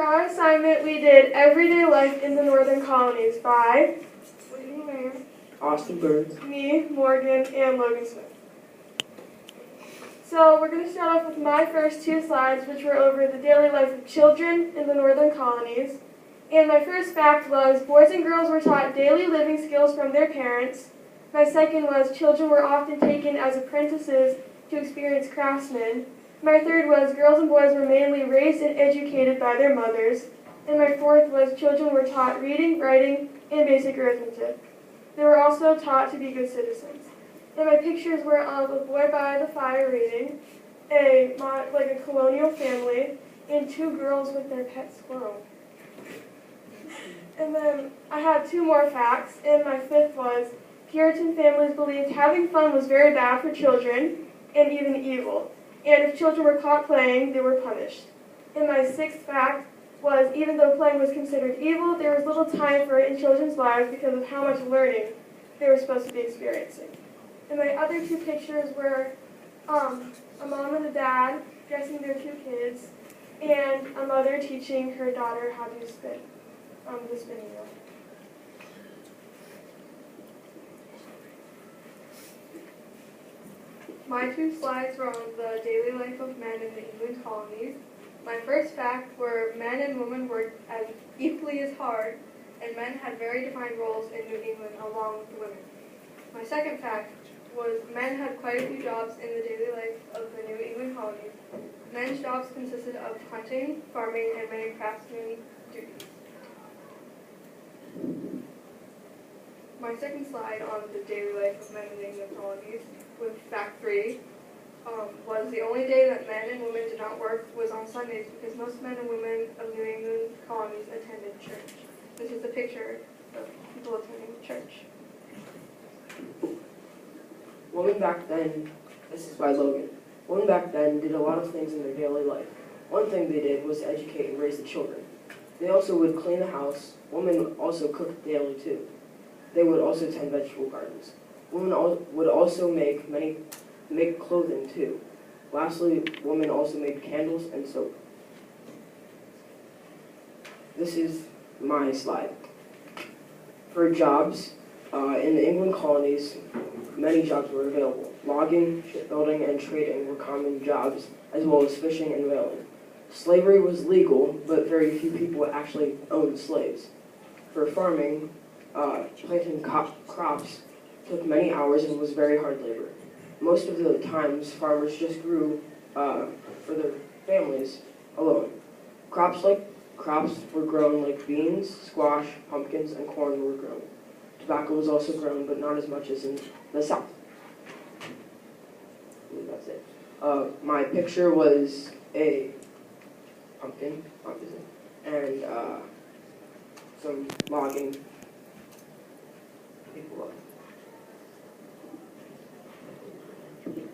our assignment, we did Everyday Life in the Northern Colonies by Whitney Mayer, Austin Burns, me, Morgan, and Logan Smith. So we're going to start off with my first two slides, which were over the daily life of children in the Northern Colonies. And my first fact was boys and girls were taught daily living skills from their parents. My second was children were often taken as apprentices to experience craftsmen. My third was girls and boys were mainly raised and educated by their mothers. And my fourth was children were taught reading, writing, and basic arithmetic. They were also taught to be good citizens. And my pictures were of a boy by the fire reading, a colonial family, and two girls with their pet squirrel. And then I had two more facts, and my fifth was Puritan families believed having fun was very bad for children and even evil. And if children were caught playing, they were punished. And my sixth fact was even though playing was considered evil, there was little time for it in children's lives because of how much learning they were supposed to be experiencing. And my other two pictures were a mom and a dad dressing their two kids, and a mother teaching her daughter how to spin the spinning wheel. My two slides were on the daily life of men in the England colonies. My first fact were men and women worked as equally as hard, and men had very defined roles in New England along with the women. My second fact was men had quite a few jobs in the daily life of the New England colonies. Men's jobs consisted of hunting, farming, and many craftsman duties. My second slide on the daily life of men in the England colonies, with fact 3, was the only day that men and women did not work was on Sundays because most men and women of New England colonies attended church. This is a picture of people attending church. women back then, this is by Logan, women back then did a lot of things in their daily life. One thing they did was educate and raise the children. They also would clean the house. Women also cooked daily too. They would also tend vegetable gardens. Women would also make clothing too. Lastly, women also made candles and soap. This is my slide. For jobs, in the England colonies, many jobs were available. Logging, shipbuilding, and trading were common jobs, as well as fishing and whaling. Slavery was legal, but very few people actually owned slaves. For farming, planting crops took many hours and was very hard labor. Most of the times, farmers just grew for their families alone. Crops were grown like beans, squash, pumpkins, and corn were grown. Tobacco was also grown, but not as much as in the South. I believe that's it. My picture was a pumpkin, obviously, and some logging